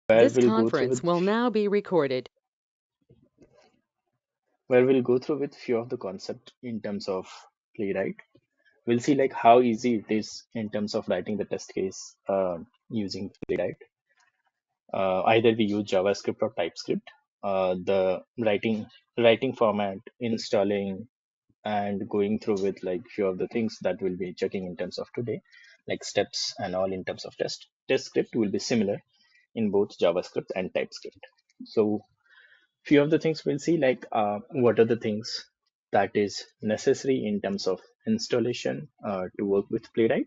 where This we'll go through conference with will now be recorded. few of the concept in terms of Playwright. We'll see like how easy it is in terms of writing the test case using Playwright. Either we use JavaScript or TypeScript. The writing format, installing, and going through with like few of the things that we'll be checking in terms of today, like steps and all in terms of test script will be similar in both JavaScript and TypeScript. So few of the things we'll see like what are the things that is necessary in terms of installation to work with Playwright,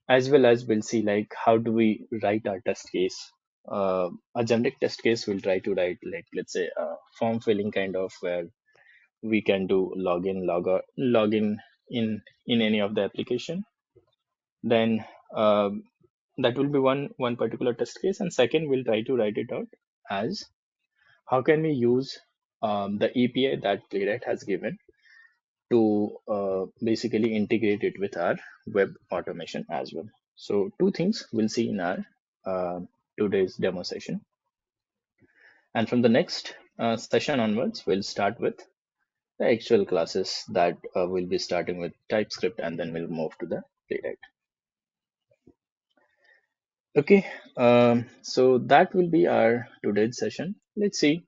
as well as we'll see like how do we write our test case. A generic test case we'll try to write like let's say a form filling kind of where we can do login log out login in any of the application. Then that will be one particular test case, and second we'll try to write it out as how can we use the API that Playwright has given to basically integrate it with our web automation as well. So two things we'll see in our uh, today's demo session, and from the next session onwards we'll start with the actual classes that we'll be starting with TypeScript, and then we'll move to the Playwright. Okay, so that will be our today's session. Let's see.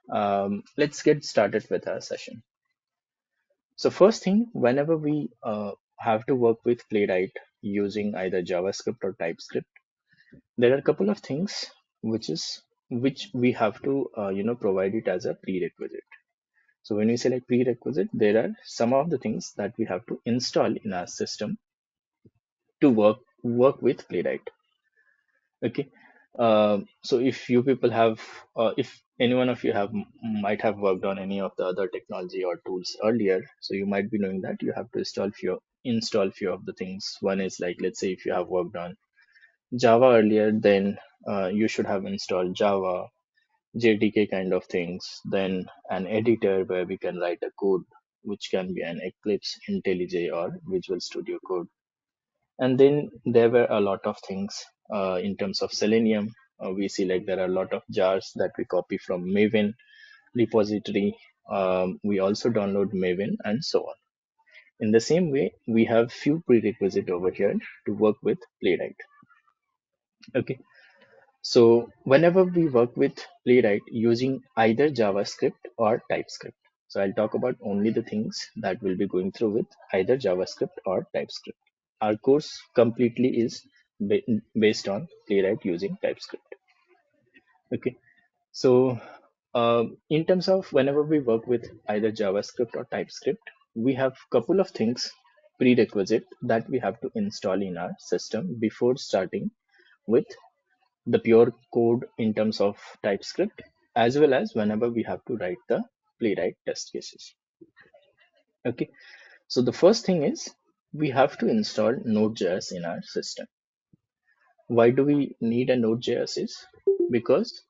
Let's get started with our session. So first thing, whenever we have to work with Playwright using either JavaScript or TypeScript, there are a couple of things which we have to provide it as a prerequisite. So when we select prerequisite, there are some of the things that we have to install in our system to work with Playwright. Okay. So if you people have, if any one of you might have worked on any of the other technology or tools earlier, so you might be knowing that you have to install few of the things. One is like, let's say if you have worked on Java earlier, then you should have installed Java, JDK kind of things. Then an editor where we can write a code, which can be an Eclipse, IntelliJ, or Visual Studio Code. And then there were a lot of things in terms of Selenium. We see like there are a lot of jars that we copy from Maven repository. We also download Maven and so on. In the same way, we have few prerequisites over here to work with Playwright. Okay, so whenever we work with Playwright using either JavaScript or TypeScript, so I'll talk about only the things that we'll be going through with either JavaScript or TypeScript. Our course completely is based on Playwright using TypeScript. Okay, so in terms of whenever we work with either JavaScript or TypeScript, we have couple of things prerequisite that we have to install in our system before starting with the pure code in terms of TypeScript, as well as whenever we have to write the Playwright test cases. Okay, so the first thing is we have to install Node.js in our system. Why do we need a Node.js? Is because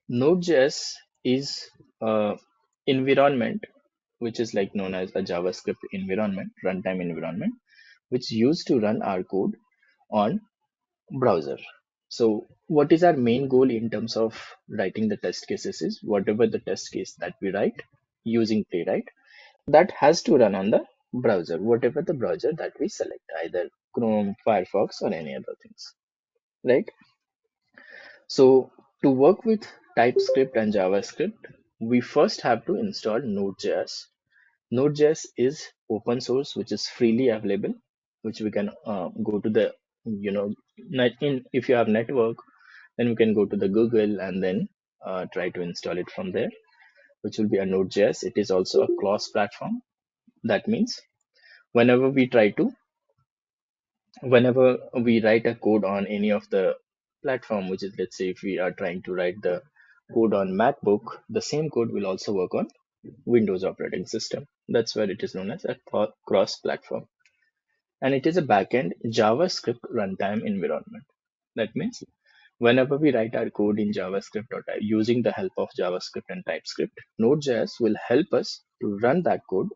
Node.js is a environment which is like known as a JavaScript environment, runtime environment, which is used to run our code on browser. So what is our main goal in terms of writing the test cases is whatever the test case that we write using Playwright, that has to run on the browser, whatever the browser that we select, either Chrome, Firefox, or any other things, right? So to work with TypeScript and JavaScript, we first have to install Node.js. Node.js is open source, which is freely available, which we can go to the, if you have network, then we can go to the Google and then try to install it from there, which will be a Node.js. It is also a cross platform. That means whenever we try to, whenever we write a code on any of the platform, which is, let's say, if we are trying to write the code on MacBook, the same code will also work on Windows operating system. That's where it is known as a cross platform. And it is a backend JavaScript runtime environment. That means whenever we write our code in JavaScript or using the help of JavaScript and TypeScript, Node.js will help us to run that code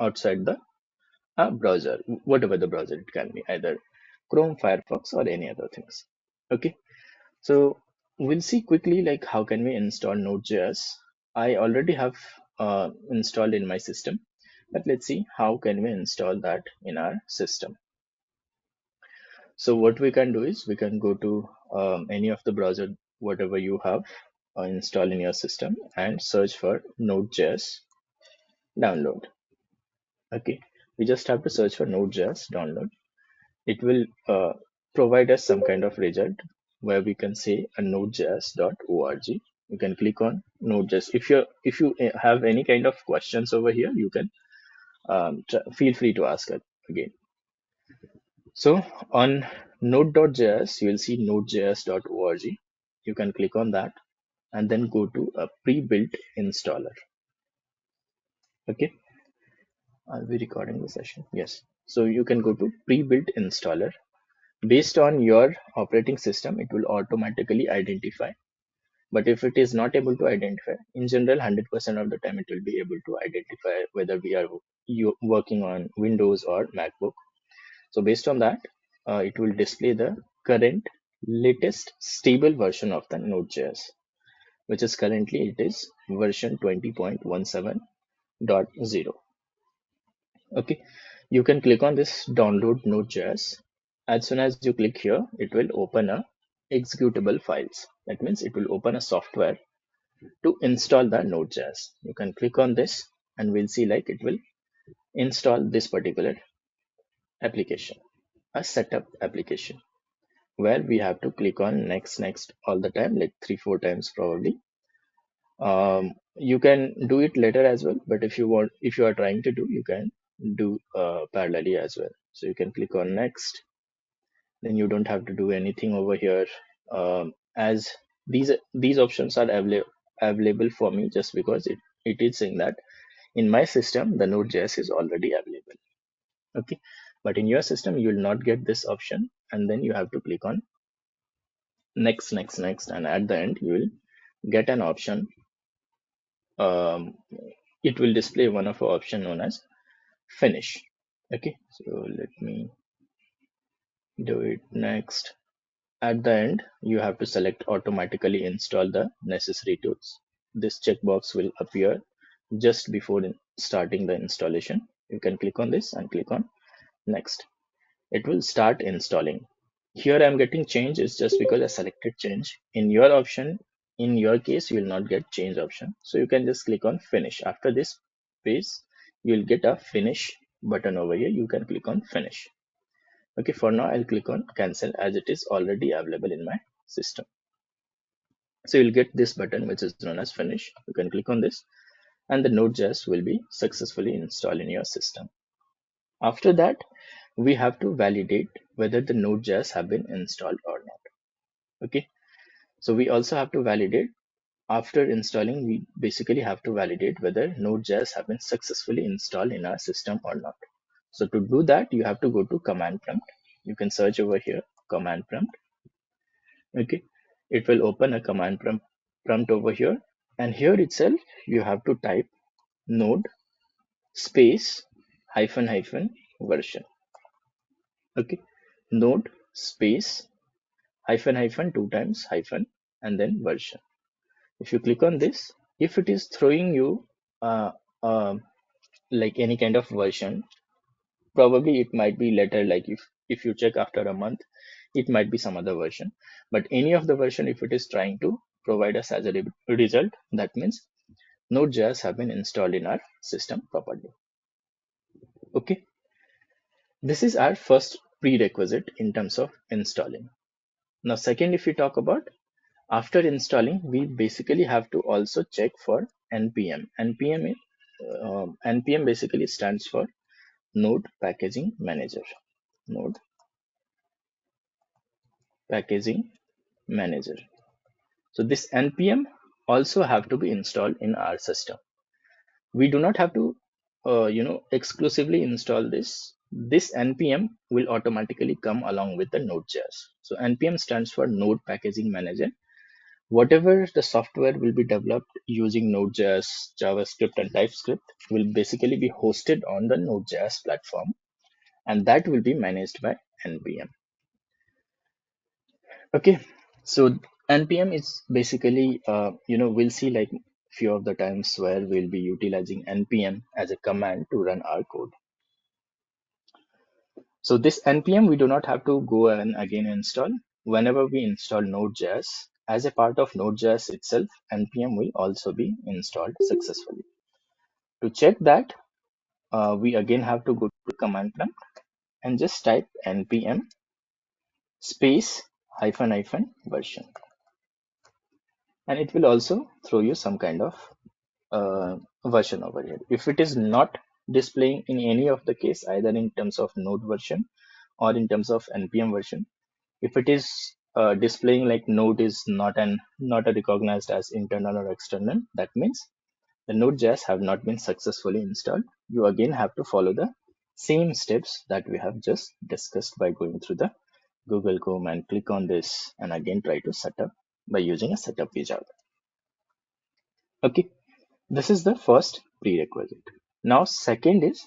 outside the browser, whatever the browser it can be, either Chrome, Firefox, or any other things. Okay, so we'll see quickly like how can we install Node.js. I already have installed in my system, but let's see how can we install that in our system. So what we can do is we can go to any of the browser, whatever you have installed in your system, and search for Node.js download. Okay, we just have to search for Node.js download. It will provide us some kind of result where we can say a nodejs.org. You can click on Node.js. If you have any kind of questions over here, you can feel free to ask it again. So on node.js, you will see nodejs.org. You can click on that and then go to a pre-built installer. Okay, I'll be recording the session. Yes. So you can go to pre-built installer. Based on your operating system, it will automatically identify. But if it is not able to identify, in general, 100% of the time it will be able to identify whether we are working on Windows or MacBook. So based on that, it will display the current latest stable version of the Node.js, which is currently it is version 20.17.0. Okay, you can click on this download Node.js. As soon as you click here, it will open a executable files. That means it will open a software to install the Node.js. You can click on this and we'll see like it will install this particular application, a setup application, where we have to click on next all the time, like 3-4 times probably. You can do it later as well, but if you are trying to do, you can do parallelly as well. So you can click on next, then you don't have to do anything over here, as these options are available for me just because it is saying that in my system the Node.js is already available. Okay, but in your system you will not get this option, and then you have to click on next, and at the end you will get an option. It will display one of our option known as finish. Okay, so let me do it next. At the end, you have to select automatically install the necessary tools. This checkbox will appear just before starting the installation. You can click on this and click on next. It will start installing. Here I'm getting change is just because I selected change. In your option, in your case, you will not get change option. So you can just click on finish. After this page, you will get a finish button over here. You can click on finish. Okay, for now I'll click on cancel as it is already available in my system. So you'll get this button which is known as finish. You can click on this and the Node.js will be successfully installed in your system. After that, we have to validate whether the Node.js have been installed or not. Okay, so we also have to validate after installing. We basically have to validate whether Node.js have been successfully installed in our system or not. So to do that, you have to go to command prompt. You can search over here command prompt. Okay, it will open a command prompt over here, and here itself you have to type node space hyphen version. Okay, node space hyphen 2 times hyphen and then version. If you click on this, if it is throwing you uh, uh, like any kind of version, probably it might be later, like if you check after a month, it might be some other version. But any of the version, if it is trying to provide us as a result, that means Node.js have been installed in our system properly. Okay, this is our first prerequisite in terms of installing. Now second, if we talk about after installing, we basically have to also check for npm. Npm basically stands for Node Packaging Manager. Node Packaging Manager. So this npm also have to be installed in our system. We do not have to exclusively install this. This npm will automatically come along with the Node.js. So npm stands for Node Packaging Manager. Whatever the software will be developed using Node.js, JavaScript, and TypeScript will basically be hosted on the Node.js platform, and that will be managed by npm. Okay, so npm is basically we'll see like few of the times where we'll be utilizing npm as a command to run our code. So this npm we do not have to go and again install. Whenever we install node.js, as a part of node.js itself, npm will also be installed successfully. To check that, we again have to go to command prompt and just type npm space hyphen hyphen version, and it will also throw you some kind of version over here. If it is not displaying in any of the case, either in terms of node version or in terms of npm version, if it is displaying like node is not a recognized as internal or external, that means the node.js have not been successfully installed. You again have to follow the same steps that we have just discussed by going through the Google Chrome and click on this and again try to set up by using a setup wizard. Okay, this is the first prerequisite. Now, second is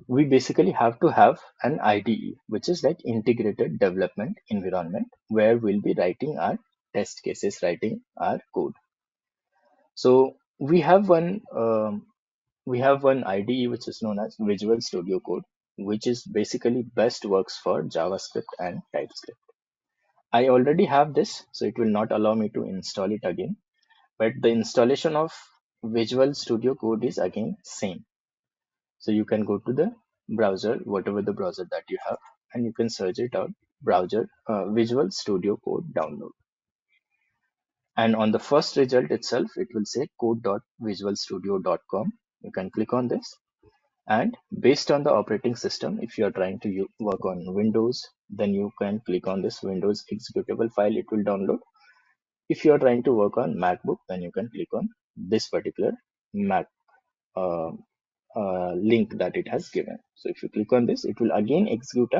we basically have to have an IDE, which is like integrated development environment, where we'll be writing our test cases, writing our code. So we have one IDE which is known as Visual Studio Code, which is basically best works for JavaScript and TypeScript. I already have this, so it will not allow me to install it again. But the installation of Visual Studio Code is again same. So you can go to the browser, whatever the browser that you have, and you can search it out, browser Visual Studio Code download. And on the first result itself, it will say code.visualstudio.com. You can click on this. And based on the operating system, if you are trying to work on Windows, then you can click on this Windows executable file, it will download. If you are trying to work on MacBook, then you can click on this particular Mac uh, link that it has given. So if you click on this, it will again execute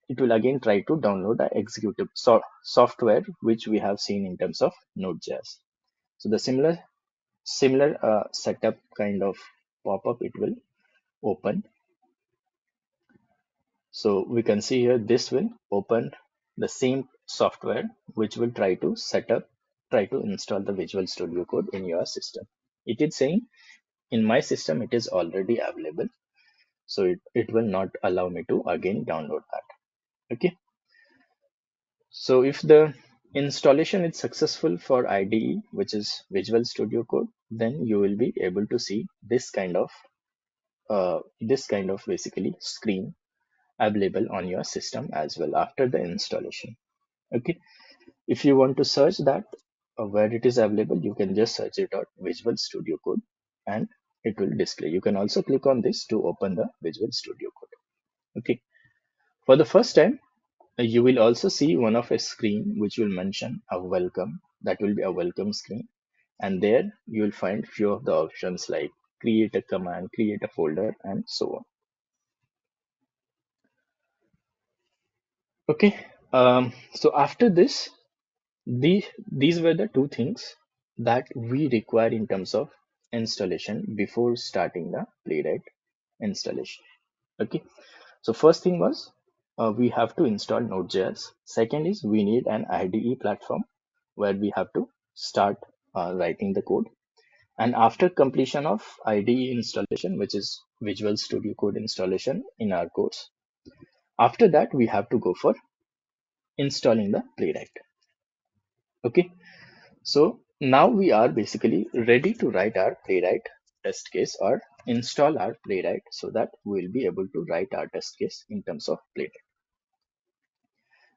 it will again try to download the executable software which we have seen in terms of Node.js. So the similar setup kind of pop-up it will open. So we can see here this will open the same software which will try to install the Visual Studio Code in your system. It is saying in my system it is already available, so it will not allow me to again download that. Okay, so if the installation is successful for IDE, which is Visual Studio Code, then you will be able to see this kind of basically screen available on your system as well after the installation. Okay, if you want to search that where it is available, you can just search it out Visual Studio Code and it will display. You can also click on this to open the Visual Studio Code. Okay, for the first time, you will also see one of a screen which will mention a welcome. That will be a welcome screen, and there you will find few of the options like create a command, create a folder, and so on. Okay, so after this, these were the two things that we require in terms of installation before starting the Playwright installation. Okay, so first thing was we have to install Node.js. Second is we need an IDE platform where we have to start writing the code. And after completion of IDE installation, which is Visual Studio Code installation in our course, after that we have to go for installing the Playwright. Okay, so now we are basically ready to write our Playwright test case or install our Playwright so that we'll be able to write our test case in terms of Playwright.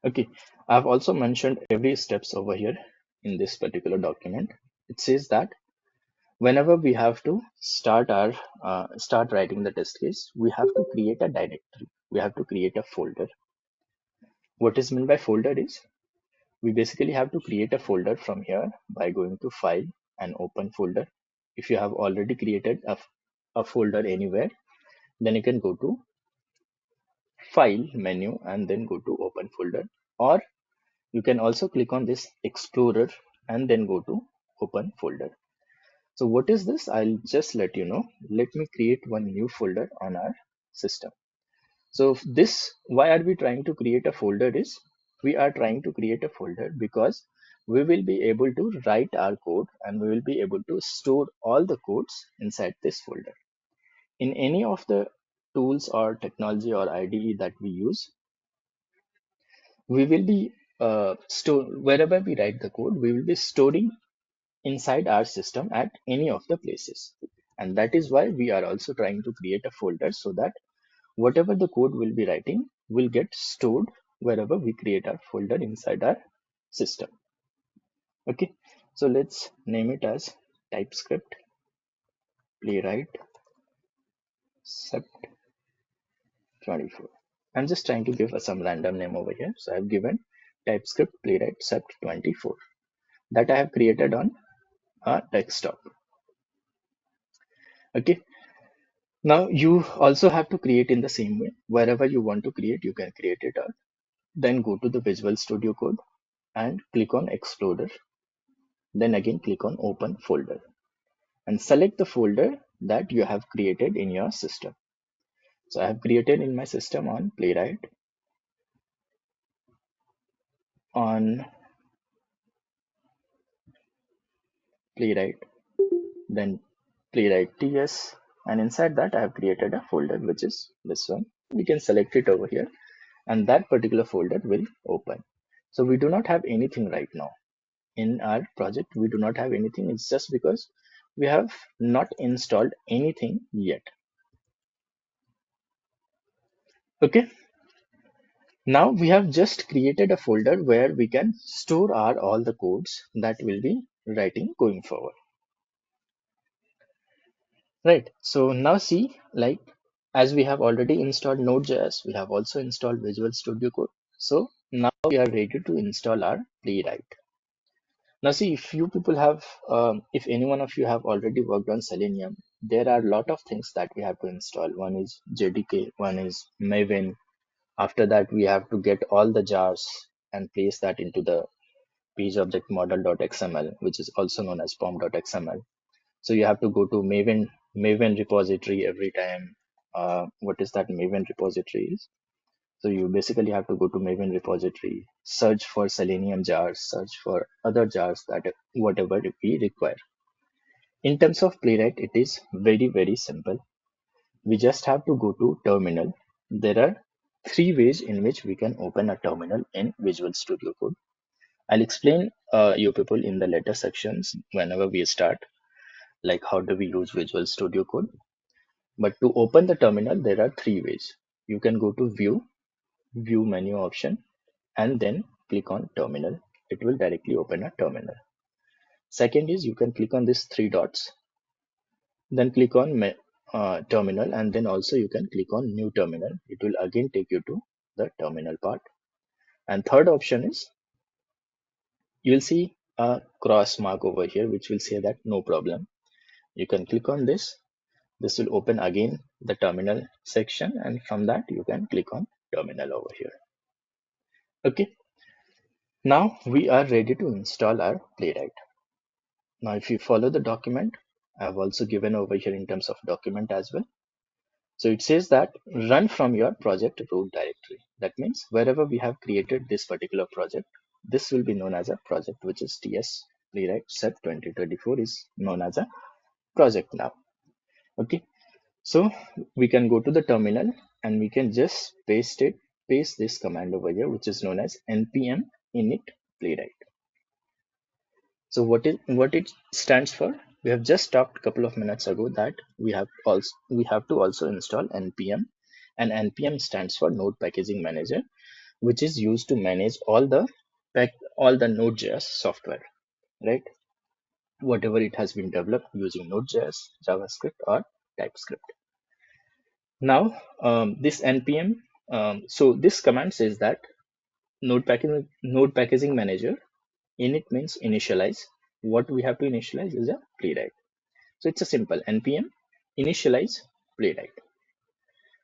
Okay, I've also mentioned every steps over here in this particular document. It says that whenever we have to start writing the test case, we have to create a directory. We have to create a folder. What is meant by folder is we basically have to create a folder from here by going to File and Open Folder. If you have already created a folder anywhere, then you can go to File menu and then go to Open Folder, or you can also click on this Explorer and then go to Open Folder. So what is this? I'll just let you know. Let me create one new folder on our system. So this, why are we trying to create a folder is we are trying to create a folder because we will be able to write our code and we will be able to store all the codes inside this folder. In any of the tools or technology or IDE that we use, we will be store wherever we write the code, we will be storing inside our system at any of the places. And that is why we are also trying to create a folder so that whatever the code we'll be writing will get stored wherever we create our folder inside our system. Okay, so let's name it as TypeScript Playwright Sept 24. I'm just trying to give some random name over here. So I've given TypeScript Playwright Sept 24 that I have created on a desktop. Okay, now you also have to create in the same way. Wherever you want to create, you can create it out. Then go to the Visual Studio Code and click on Explorer. Then again click on Open Folder and select the folder that you have created in your system. So I have created in my system on Playwright, on Playwright, then Playwright TS, and inside that I have created a folder which is this one. We can select it over here and that particular folder will open. So we do not have anything right now in our project. We do not have anything. It's just because we have not installed anything yet. Okay, now we have just created a folder where we can store all the codes that we'll be writing going forward. Right. So now see, like, as we have already installed Node.js, we have also installed Visual Studio Code. So now we are ready to install our Playwright. Now see, if any one of you have already worked on Selenium, there are a lot of things that we have to install. One is JDK, one is Maven. After that, we have to get all the jars and place that into the page object model.xml, which is also known as pom.xml. So you have to go to Maven repository every time. What is that Maven repository is? So you basically have to go to Maven repository, search for Selenium jars, search for other jars that whatever we require. In terms of Playwright, it is very, very simple. We just have to go to terminal. There are three ways in which we can open a terminal in Visual Studio Code. I'll explain you people in the later sections whenever we start, like how do we use Visual Studio Code. But to open the terminal, there are three ways. You can go to view menu option, and then click on terminal. It will directly open a terminal. Second is you can click on these three dots, then click on terminal, and then also you can click on new terminal. It will again take you to the terminal part. And third option is you'll see a cross mark over here which will say that no problem. You can click on this. This will open again the terminal section, and from that you can click on terminal over here. Okay, now we are ready to install our Playwright. Now if you follow the document, I have also given over here in terms of document as well. So it says that run from your project root directory. That means wherever we have created this particular project, this will be known as a project, which is TS Playwright Sept 2024 is known as a project now. Okay, so we can go to the terminal and we can just paste this command over here, which is known as npm init playwright. So what it stands for? We have just talked a couple of minutes ago that we have to also install npm, and npm stands for Node Packaging Manager, which is used to manage all the Node.js software, right? Whatever it has been developed using Node.js, JavaScript, or TypeScript. Now, this npm, so this command says that Node Packaging Manager, init means initialize. What we have to initialize is a Playwright. So it's a simple npm initialize Playwright.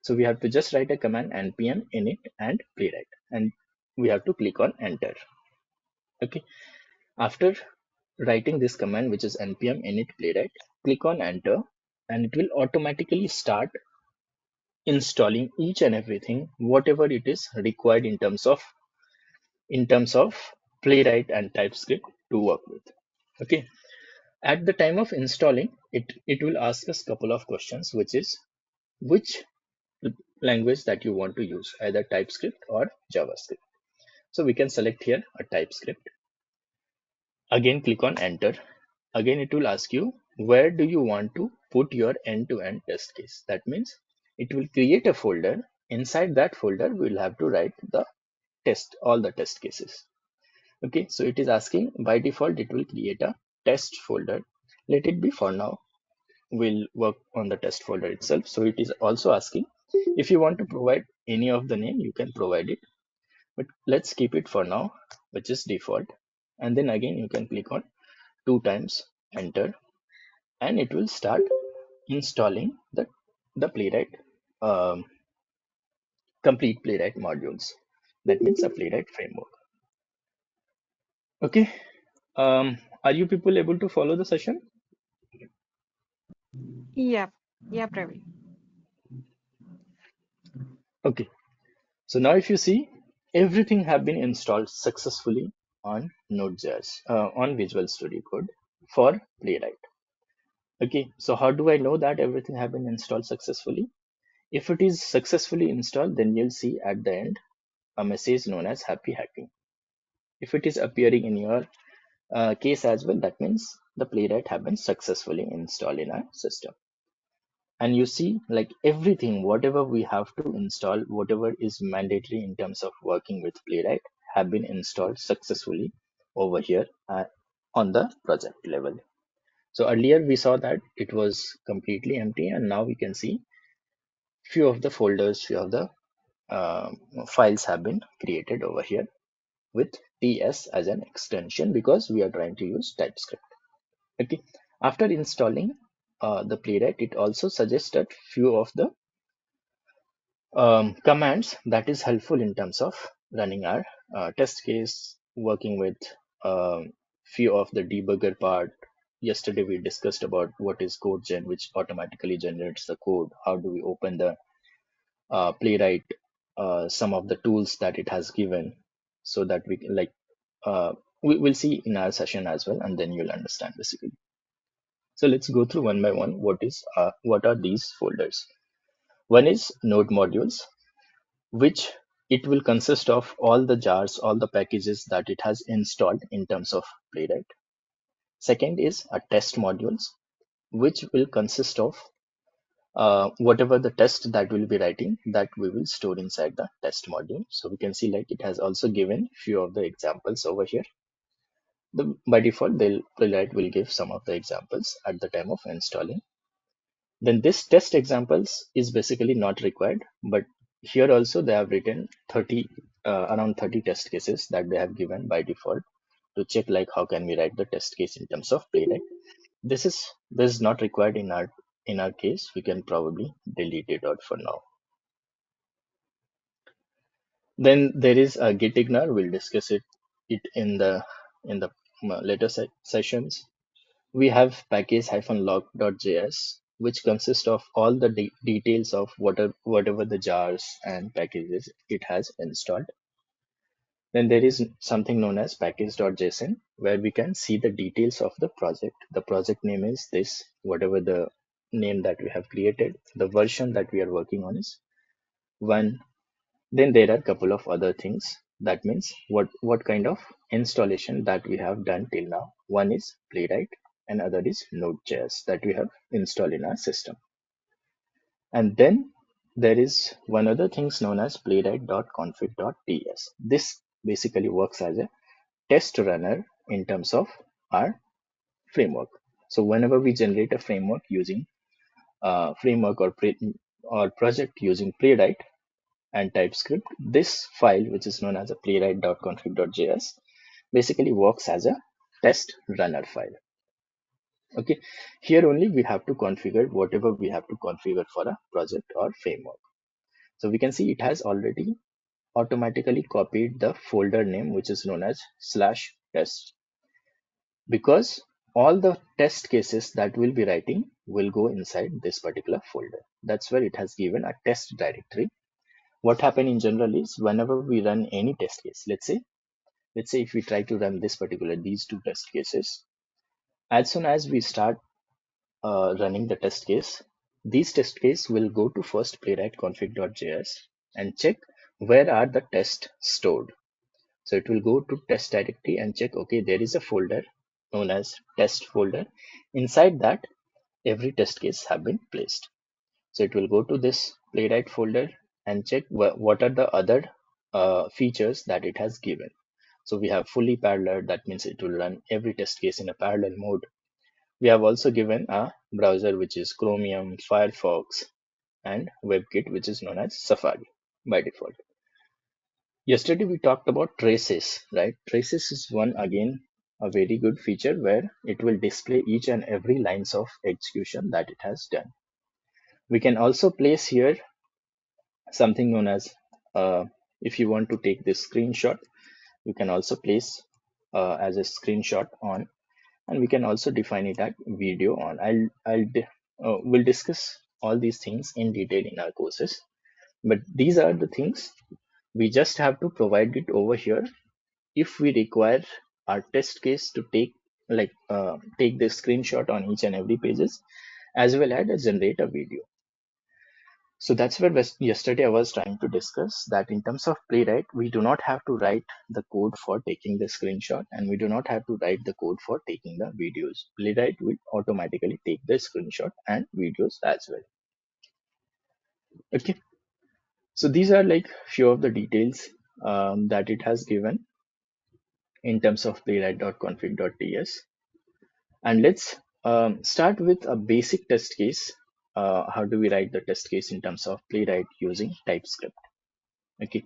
So we have to just write a command npm init and Playwright, and we have to click on enter. Okay. After writing this command, which is npm init Playwright, click on enter, and it will automatically start installing each and everything, whatever it is required in terms of in terms of Playwright and TypeScript to work with. Okay. At the time of installing, it will ask us a couple of questions, which is which language that you want to use, either TypeScript or JavaScript. So we can select here a TypeScript. Again, click on enter. Again, it will ask you where do you want to put your end-to-end test case. That means it will create a folder. Inside that folder, we'll have to write the test, all the test cases. Okay, so it is asking by default, it will create a test folder. Let it be for now. We'll work on the test folder itself. So it is also asking if you want to provide any of the name, you can provide it. But let's keep it for now, which is default. And then again, you can click on 2 times enter, and it will start installing the Playwright complete Playwright modules. That means a Playwright framework. Okay. Are you people able to follow the session? Yep. Yep, Ravi. Okay. So now if you see, everything have been installed successfully on Node.js, on Visual Studio Code for Playwright. Okay. So how do I know that everything have been installed successfully? If it is successfully installed, then you'll see at the end a message known as happy hacking. If it is appearing in your case as well, that means the Playwright have been successfully installed in our system. And you see, like everything, whatever we have to install, whatever is mandatory in terms of working with Playwright, have been installed successfully over here on the project level. So earlier we saw that it was completely empty, and now we can see few of the folders, few of the files have been created over here with TS as an extension because we are trying to use TypeScript. Okay. After installing the Playwright, it also suggested few of the commands that is helpful in terms of running our test case, working with few of the debugger part. Yesterday we discussed about what is code gen, which automatically generates the code. How do we open the Playwright, some of the tools that it has given, so that we can we will see in our session as well, and then you'll understand basically. So let's go through one by one. What are these folders? One is node modules, which it will consist of all the jars, all the packages that it has installed in terms of Playwright. Second is a test modules, which will consist of whatever the test that we'll be writing, that we will store inside the test module. So we can see like it has also given few of the examples over here. By default, Playwright will give some of the examples at the time of installing. Then this test examples is basically not required, but here also they have written 30 around 30 test cases that they have given by default to check like how can we write the test case in terms of Playwright. This is not required in our case. We can probably delete it out for now. Then there is a git ignore. We'll discuss it in the later sessions. We have package-log.js, which consists of all the details of whatever the jars and packages it has installed. Then there is something known as package.json, where we can see the details of the project. The project name is this, whatever the name that we have created. The version that we are working on is 1. Then there are a couple of other things. That means what kind of installation that we have done till now. One is Playwright and other is Node.js that we have installed in our system. And then there is one other things known as playwright.config.ts. This basically works as a test runner in terms of our framework. So whenever we generate a framework using framework or project using Playwright and TypeScript, this file, which is known as a playwright.config.js, basically works as a test runner file. Okay, here only we have to configure whatever we have to configure for a project or framework. So we can see it has already automatically copied the folder name, which is known as /test, because all the test cases that we'll be writing will go inside this particular folder. That's where it has given a test directory. What happen in general is whenever we run any test case, let's say let's say if we try to run these two test cases, as soon as we start running the test case, these test case will go to first playwright config.js and check where are the tests stored. So it will go to test directory and check, okay, there is a folder known as test folder. Inside that, every test case have been placed. So it will go to this playwright folder and check what are the other features that it has given. So we have fully parallel, that means it will run every test case in a parallel mode. We have also given a browser which is Chromium, Firefox, and WebKit, which is known as Safari by default. Yesterday we talked about traces, right? Traces is one again a very good feature where it will display each and every lines of execution that it has done. We can also place here something known as if you want to take this screenshot, you can also place as a screenshot on, and we can also define it at video on. We'll discuss all these things in detail in our courses, but these are the things we just have to provide it over here if we require our test case to take the screenshot on each and every pages, as well as generate a video. So that's where yesterday I was trying to discuss that in terms of Playwright, we do not have to write the code for taking the screenshot, and we do not have to write the code for taking the videos. Playwright will automatically take the screenshot and videos as well. Okay. So these are like few of the details that it has given in terms of playwright.config.ts. And let's start with a basic test case. How do we write the test case in terms of Playwright using TypeScript? Okay,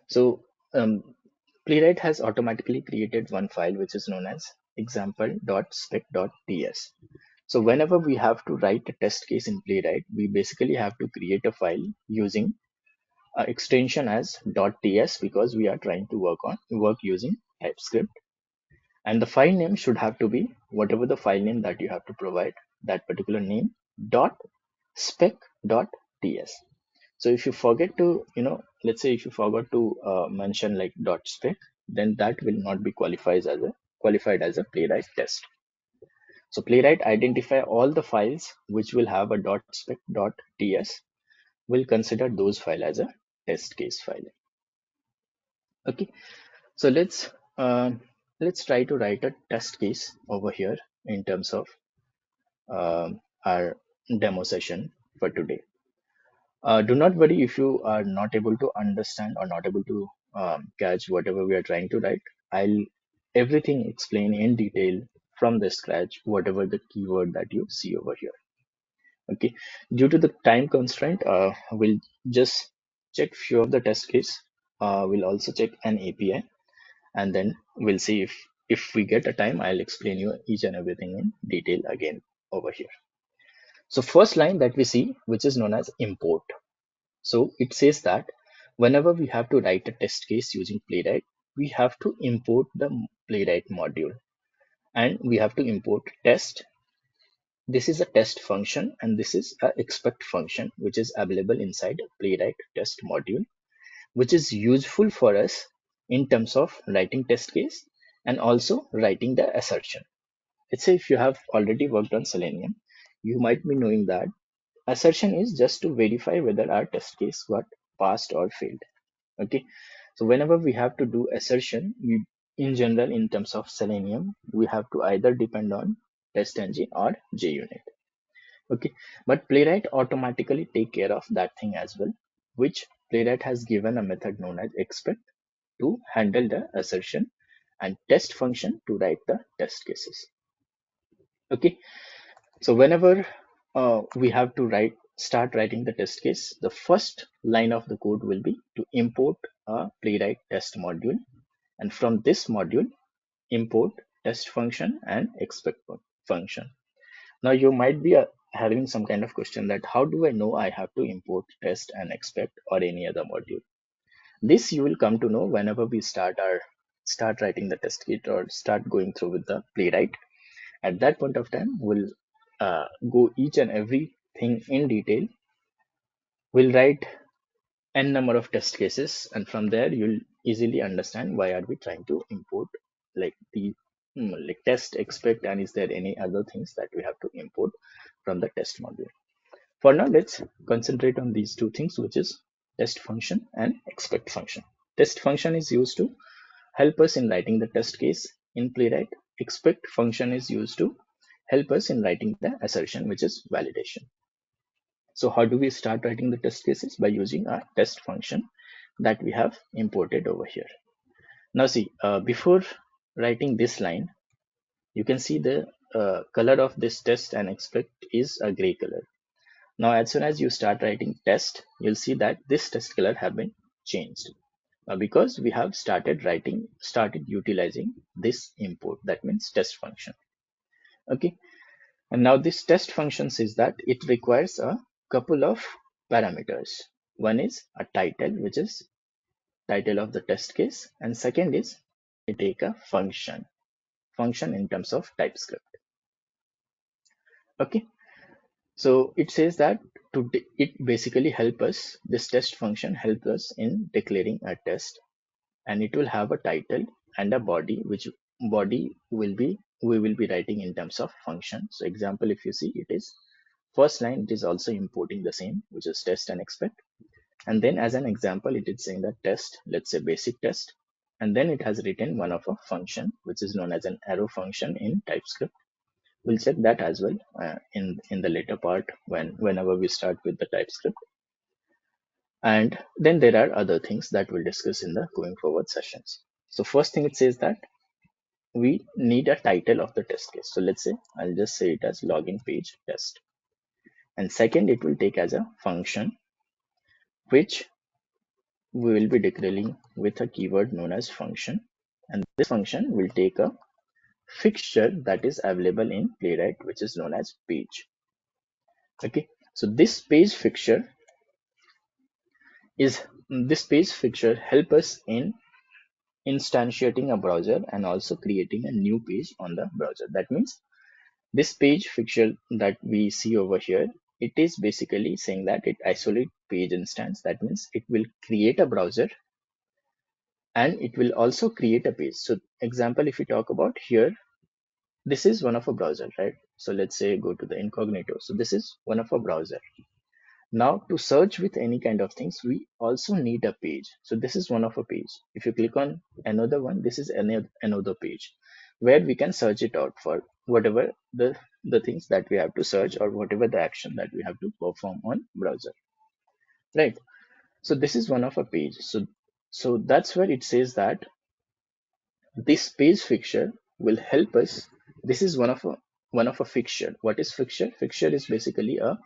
so Playwright has automatically created one file which is known as example.spec.ts. So whenever we have to write a test case in Playwright, we basically have to create a file using extension as .ts because we are trying to work using TypeScript, and the file name should have to be whatever the file name that you have to provide, that particular name dot spec.ts. So if you forget to, let's say if you forgot to mention like .spec, then that will not be qualified as a Playwright test. So Playwright identify all the files which will have a .spec.ts, will consider those file as a test case file. Okay, so let's try to write a test case over here in terms of our demo session for today. Do not worry if you are not able to understand or not able to catch whatever we are trying to write. I'll everything explain in detail from the scratch, whatever the keyword that you see over here. Okay. Due to the time constraint, we'll just check few of the test case. We'll also check an API, and then we'll see if we get a time, I'll explain you each and everything in detail again over here. So first line that we see, which is known as import. So it says that whenever we have to write a test case using Playwright, we have to import the Playwright module, and we have to import test. This is a test function, and this is a expect function, which is available inside Playwright test module, which is useful for us in terms of writing test case and also writing the assertion. Let's say if you have already worked on Selenium, you might be knowing that assertion is just to verify whether our test case got passed or failed. Okay, so whenever we have to do assertion, we in general in terms of Selenium, we have to either depend on test engine or JUnit. Okay, but Playwright automatically take care of that thing as well, which Playwright has given a method known as expect to handle the assertion, and test function to write the test cases. Okay, so whenever we have to start writing the test case, the first line of the code will be to import a Playwright test module, and from this module import test function and expect function. Now you might be having some kind of question that how do I know I have to import test and expect or any other module? This you will come to know whenever we start writing the test kit or start going through with the Playwright. At that point of time, we'll go each and everything in detail. We'll write n number of test cases, and from there you'll easily understand why are we trying to import like the like test, expect, and is there any other things that we have to import from the test module. For now, let's concentrate on these two things, which is test function and expect function. Test function is used to help us in writing the test case in Playwright. Expect function is used to help us in writing the assertion, which is validation. So how do we start writing the test cases? By using our test function that we have imported over here. Now see, before writing this line, you can see the color of this test and expect is a gray color. Now, as soon as you start writing test, you'll see that this test color have been changed because we have started utilizing this import. That means test function. Okay. And now this test function says that it requires a couple of parameters. One is a title, which is title of the test case. And second is we take a function in terms of TypeScript. Okay. So it says that it basically help us, this test function helps us in declaring a test, and it will have a title and a body, which body we will be writing in terms of function. So example, if you see, it is first line, it is also importing the same, which is test and expect. And then as an example, it is saying that test, let's say basic test. And then it has written one of a function, which is known as an arrow function in TypeScript. We'll check that as well in the later part whenever we start with the TypeScript. And then there are other things that we'll discuss in the going forward sessions. So first thing, it says that we need a title of the test case. So let's say I'll just say it as login page test. And second, it will take as a function, which we will be declaring with a keyword known as function. And this function will take a fixture that is available in Playwright, which is known as page. Okay, so this page fixture help us in instantiating a browser and also creating a new page on the browser. That means this page fixture that we see over here, it is basically saying that it isolate page instance. That means it will create a browser and it will also create a page. So example, if we talk about here, this is one of a browser, right? So let's say go to the incognito. So this is one of a browser. Now to search with any kind of things, we also need a page. So this is one of a page. If you click on another one, this is another page where we can search it out for whatever the things that we have to search or whatever the action that we have to perform on browser, right? So this is one of a page. So that's where it says that this page fixture will help us. This is one of a fixture. What is fixture? Fixture is basically a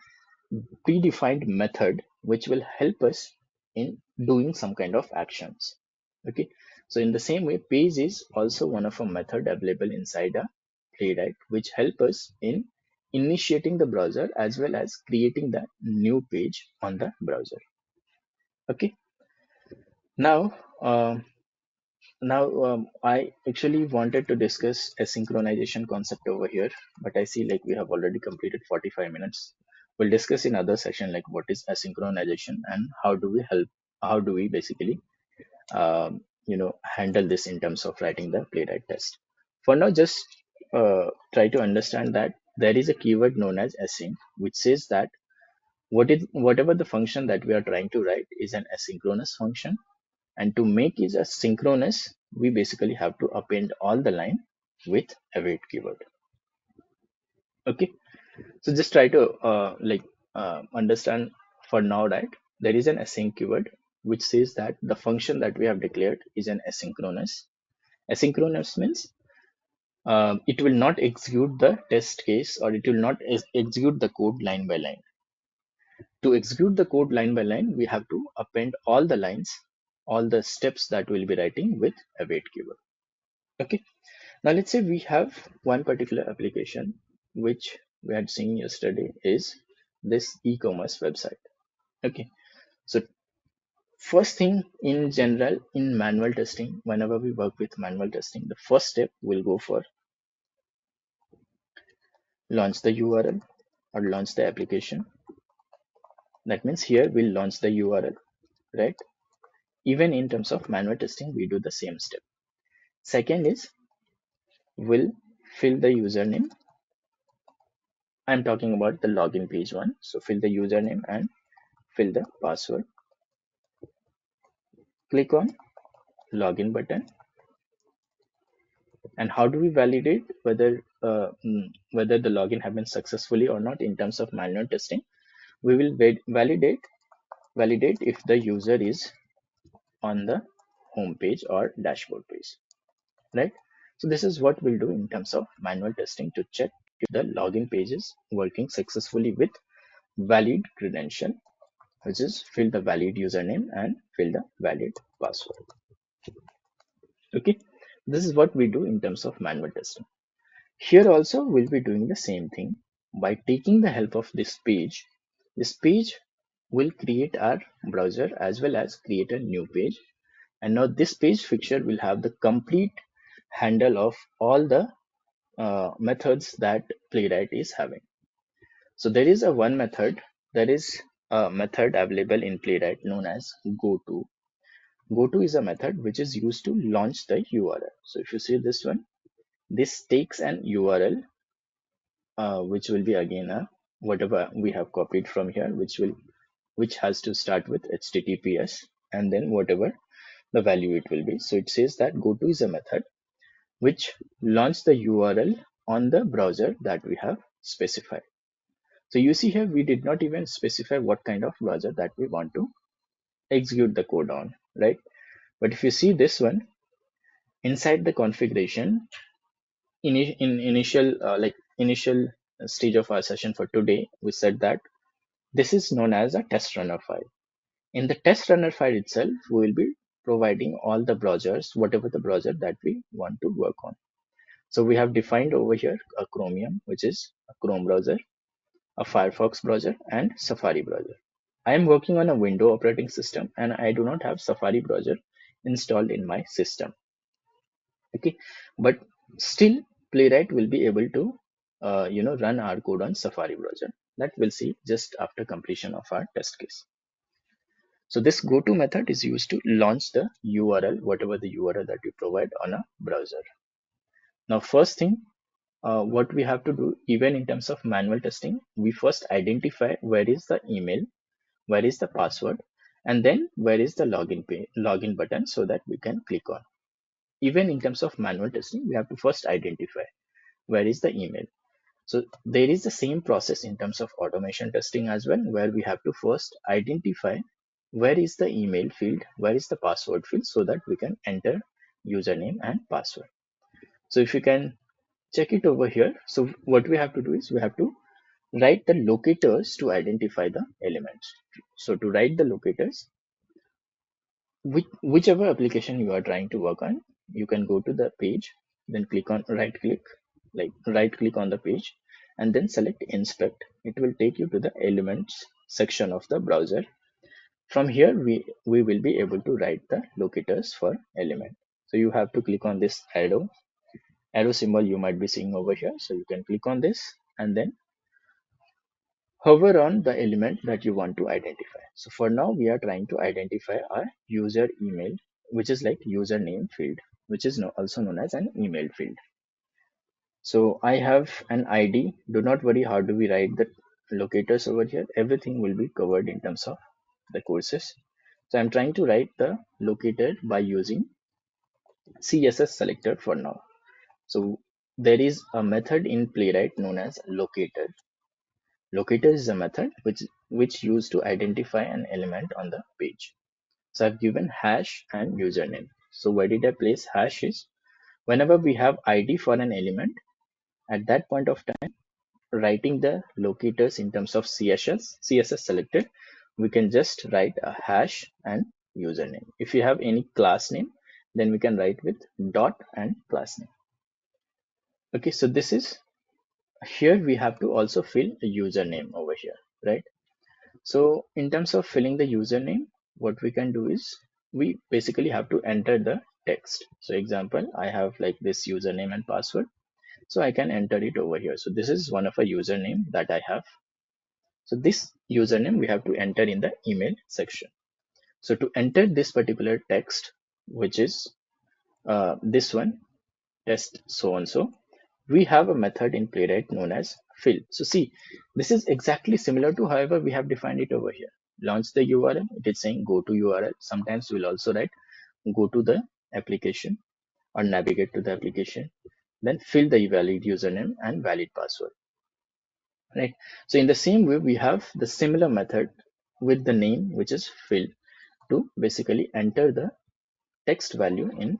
predefined method which will help us in doing some kind of actions. Okay, so in the same way, page is also one of a method available inside a Playwright, which help us in initiating the browser as well as creating the new page on the browser. Okay, now I actually wanted to discuss asynchronization concept over here, but I see like we have already completed 45 minutes. We'll discuss in other session like what is asynchronization and how do we basically handle this in terms of writing the Playwright test. For now, just try to understand that there is a keyword known as async, which says that whatever the function that we are trying to write is an asynchronous function, and to make it as synchronous, we basically have to append all the line with await keyword. Okay, so just try to understand for now, right? There is an async keyword which says that the function that we have declared is an asynchronous. Asynchronous means it will not execute the test case, or it will not execute the code line by line. To execute the code line by line, we have to append all the lines, all the steps that we'll be writing with await keyword. Okay, now let's say we have one particular application which we had seen yesterday is this e-commerce website. Okay, so first thing in general in manual testing, whenever we work with manual testing, the first step will go for launch the URL or launch the application. That means here we'll launch the URL. right? Even in terms of manual testing, we do the same step. Second is will fill the username. I'm talking about the login page one. So fill the username and fill the password. Click on login button. And how do we validate whether the login have been successfully or not in terms of manual testing? We will validate if the user is on the home page or dashboard page, right? So this is what we'll do in terms of manual testing to check if the login page is working successfully with valid credential, which is fill the valid username and fill the valid password. Okay, this is what we do in terms of manual testing. Here also we'll be doing the same thing by taking the help of this page. This page will create our browser as well as create a new page. And now this page fixture will have the complete handle of all the methods that Playwright is having. So there is a one method, there is a method available in Playwright known as goto. Goto is a method which is used to launch the URL. So if you see this one, this takes an URL which will be again a whatever we have copied from here, which has to start with HTTPS and then whatever the value it will be. So it says that goto is a method which launch the URL on the browser that we have specified. So you see here we did not even specify what kind of browser that we want to execute the code on, right? But if you see this one inside the configuration in initial stage of our session for today, we said that this is known as a test runner file. In the test runner file itself, we will be providing all the browsers, whatever the browser that we want to work on. So we have defined over here a Chromium, which is a Chrome browser, a Firefox browser, and Safari browser. I am working on a Windows operating system and I do not have Safari browser installed in my system. Okay, but still Playwright will be able to run our code on Safari browser. That we'll see just after completion of our test case. So this goto method is used to launch the URL, whatever the URL that you provide on a browser. Now, first thing, what we have to do, even in terms of manual testing, we first identify where is the email, where is the password, and then where is the login button so that we can click on. Even in terms of manual testing, we have to first identify where is the email. So there is the same process in terms of automation testing as well, where we have to first identify where is the email field, where is the password field, so that we can enter username and password. So if you can check it over here. So what we have to do is we have to write the locators to identify the elements. So to write the locators, whichever application you are trying to work on, you can go to the page, then click on right click on the page, and then select inspect. It will take you to the elements section of the browser. From here, we will be able to write the locators for element. So you have to click on this arrow symbol you might be seeing over here. So you can click on this and then hover on the element that you want to identify. So for now, we are trying to identify our user email, which is like username field, which is also known as an email field. So I have an ID. Do not worry, how do we write the locators over here? Everything will be covered in terms of the courses. So I'm trying to write the locator by using CSS selector for now. So there is a method in Playwright known as locator. Locator is a method which used to identify an element on the page. So I've given hash and username. So where did I place hash is whenever we have ID for an element, at that point of time, writing the locators in terms of CSS selected, we can just write a hash and username. If you have any class name, then we can write with dot and class name. Okay, so this is here we have to also fill a username over here, right? So in terms of filling the username, what we can do is we basically have to enter the text. So example, I have like this username and password. So I can enter it over here. So this is one of a username that I have. So this username we have to enter in the email section. So to enter this particular text, which is this one, test so and so, we have a method in Playwright known as fill. So see, this is exactly similar to however we have defined it over here. Launch the URL, it is saying go to URL. Sometimes we'll also write go to the application or navigate to the application, then fill the valid username and valid password, right? So in the same way, we have the similar method with the name, which is fill, to basically enter the text value in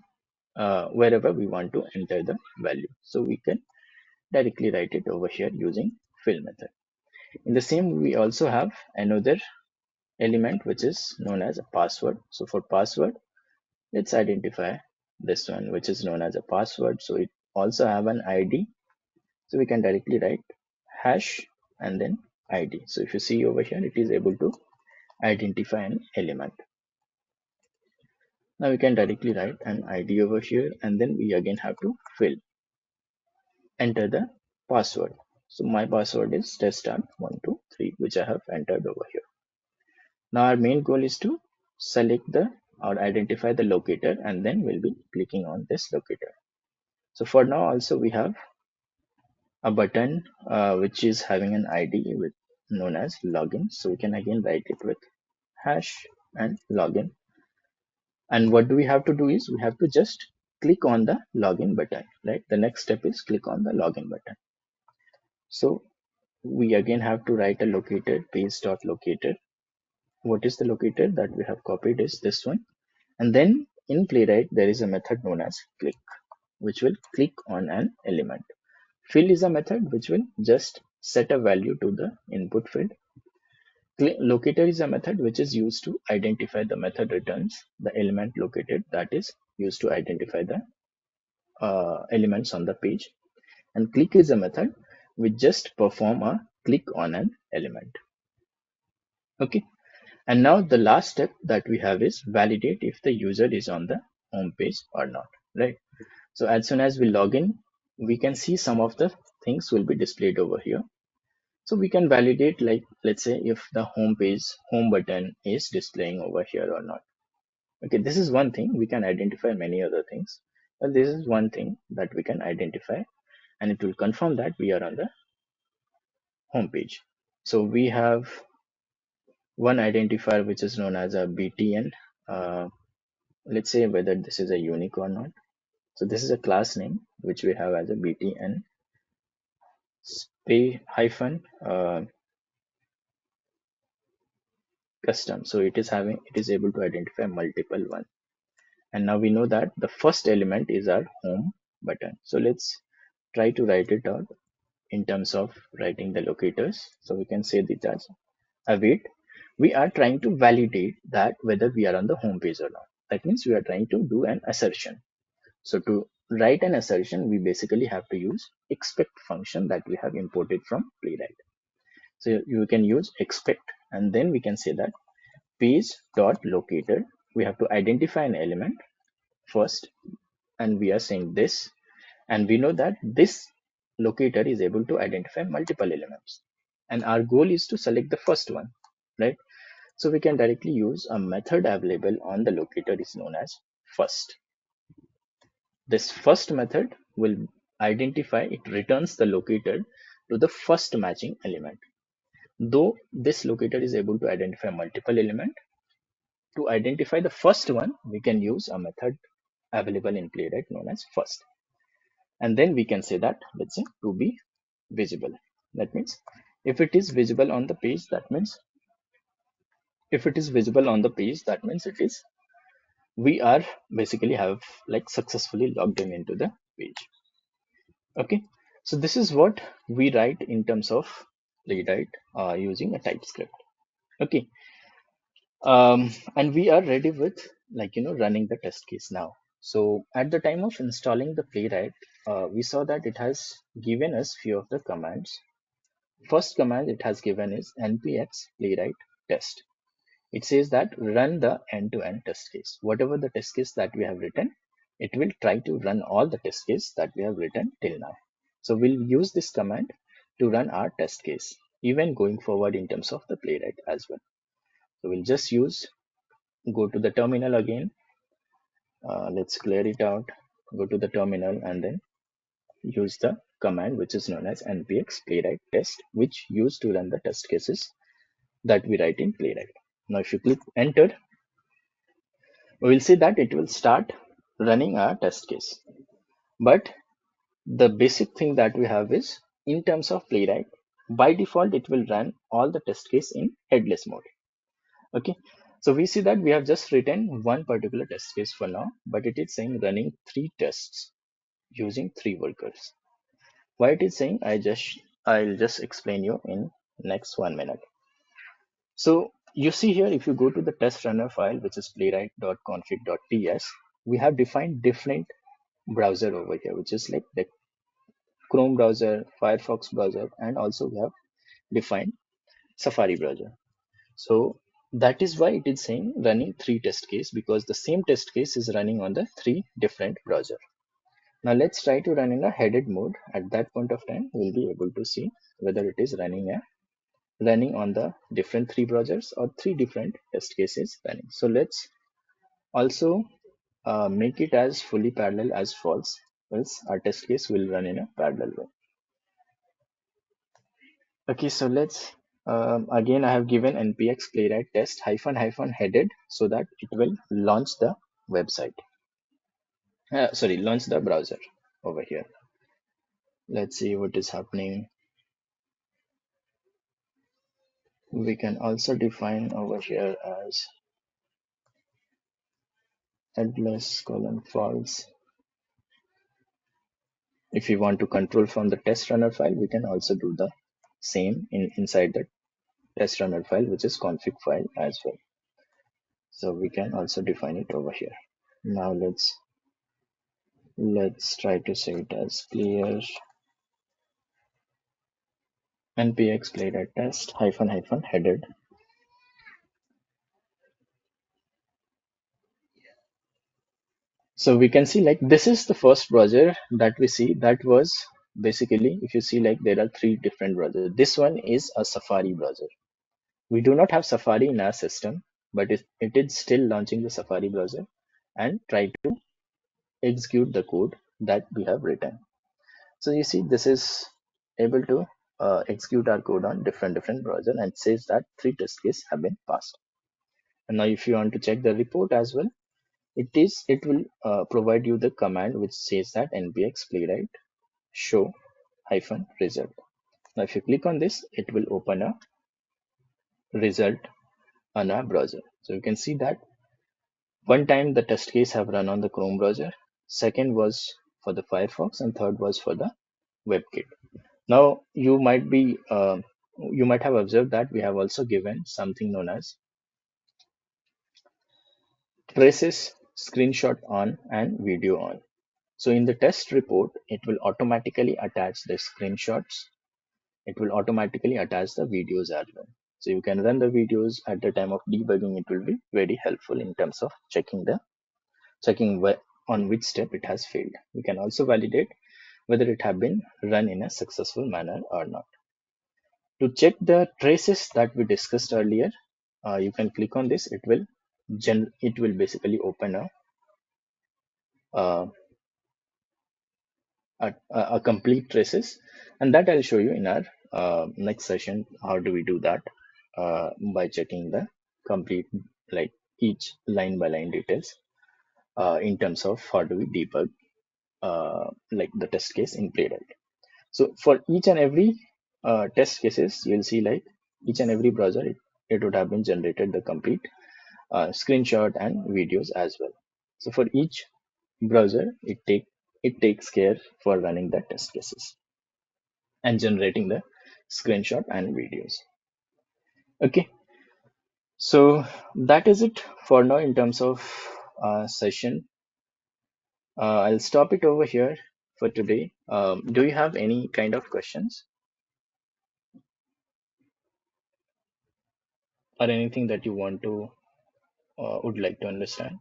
wherever we want to enter the value. So we can directly write it over here using fill method. In the same, we also have another element which is known as a password. So for password, let's identify this one, which is known as a password. So it also have an ID. So we can directly write hash and then ID. So if you see over here, it is able to identify an element. Now we can directly write an ID over here, and then we again have to enter the password. So my password is test123, which I have entered over here. Now our main goal is to select the or identify the locator, and then we'll be clicking on this locator. So for now also we have a button which is having an ID with known as login. So we can again write it with hash and login. And what do we have to do is we have to just click on the login button, right? The next step is click on the login button. So we again have to write a locator, page.locator. What is the locator that we have copied is this one. And then in Playwright, there is a method known as click, which will click on an element. Fill is a method which will just set a value to the input field. Locator is a method which is used to identify the method returns the element located, that is used to identify the elements on the page. And click is a method which just perform a click on an element. Okay. And now the last step that we have is validate if the user is on the home page or not, right? So as soon as we log in, we can see some of the things will be displayed over here. So we can validate, like, let's say if the home page, home button is displaying over here or not. Okay, this is one thing. We can identify many other things, but this is one thing that we can identify, and it will confirm that we are on the home page. So we have one identifier which is known as a BTN. Let's say whether this is a unique or not. So this is a class name which we have as a BTN space hyphen custom. So it is able to identify multiple one. And now we know that the first element is our home button. So let's try to write it out in terms of writing the locators. So we can say this as await. We are trying to validate that whether we are on the home page or not. That means we are trying to do an assertion. So to write an assertion, we basically have to use expect function that we have imported from Playwright. So you can use expect, and then we can say that page dot locator. We have to identify an element first, and we are saying this, and we know that this locator is able to identify multiple elements, and our goal is to select the first one, right? So we can directly use a method available on the locator is known as first. This first method will identify, it returns the locator to the first matching element. Though this locator is able to identify multiple elements, to identify the first one, we can use a method available in Playwright known as first. And then we can say that, let's say, to be visible. That means if it is visible on the page, that means it is we are basically have like successfully logged in into the page. Okay, so this is what we write in terms of Playwright using a TypeScript. Okay, and we are ready with running the test case now. So at the time of installing the Playwright, we saw that it has given us few of the commands. First command it has given is npx playwright test. It says that run the end-to-end test case. Whatever the test case that we have written, it will try to run all the test case that we have written till now. So we'll use this command to run our test case, even going forward in terms of the Playwright as well. So we'll just use go to the terminal again. Let's clear it out. Go to the terminal and then use the command which is known as npx playwright test, which used to run the test cases that we write in Playwright. Now, if you click enter, we will see that it will start running a test case. But the basic thing that we have is in terms of Playwright, by default, it will run all the test case in headless mode. Okay. So we see that we have just written one particular test case for now, but it is saying running three tests using three workers. Why it is saying, I'll just explain you in next 1 minute. So you see here, if you go to the test runner file, which is playwright.config.ts, we have defined different browser over here, which is like the Chrome browser, Firefox browser, and also we have defined Safari browser. So that is why it is saying running three test case, because the same test case is running on the three different browser. Now let's try to run in a headed mode. At that point of time, we'll be able to see whether it is running on the different three browsers or three different test cases running. So let's also make it as fully parallel as false, else our test case will run in a parallel way. Okay, so let's again I have given npx playwright test hyphen hyphen headed so that it will launch the website. Sorry, launch the browser over here. Let's see what is happening. We can also define over here as headless colon false. If we want to control from the test runner file, we can also do the same inside the test runner file, which is config file as well. So we can also define it over here. Now let's try to save it as clear npx playwright test hyphen hyphen headed. So we can see like this is the first browser that we see. That was basically, if you see, like there are three different browsers. This one is a Safari browser. We do not have Safari in our system, but it is still launching the Safari browser and try to execute the code that we have written. So you see, this is able to execute our code on different browser and says that three test cases have been passed. And now if you want to check the report as well, it will provide you the command which says that npx playwright show hyphen result. Now if you click on this, it will open a result on our browser. So you can see that one time the test case have run on the Chrome browser, second was for the Firefox, and third was for the WebKit. Now you might have observed that we have also given something known as traces screenshot on and video on. So in the test report, it will automatically attach the screenshots. It will automatically attach the videos as well. So you can run the videos at the time of debugging. It will be very helpful in terms of checking on which step it has failed. We can also validate whether it have been run in a successful manner or not. To check the traces that we discussed earlier, you can click on this. It will basically open uh, a complete traces, and that I'll show you in our next session. How do we do that by checking the complete, like each line by line details in terms of how do we debug like the test case in Playwright. So for each and every test cases, you'll see like each and every browser, it would have been generated the complete screenshot and videos as well. So for each browser, it takes care for running the test cases and generating the screenshot and videos. Okay, so that is it for now in terms of session. I'll stop it over here for today. Do you have any kind of questions or anything that you want to would like to understand?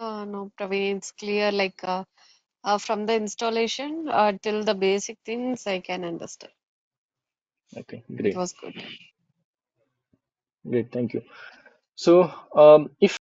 No, Praveen, it's clear. From the installation till the basic things, I can understand. Okay, It great. was good. Great, thank you. So, if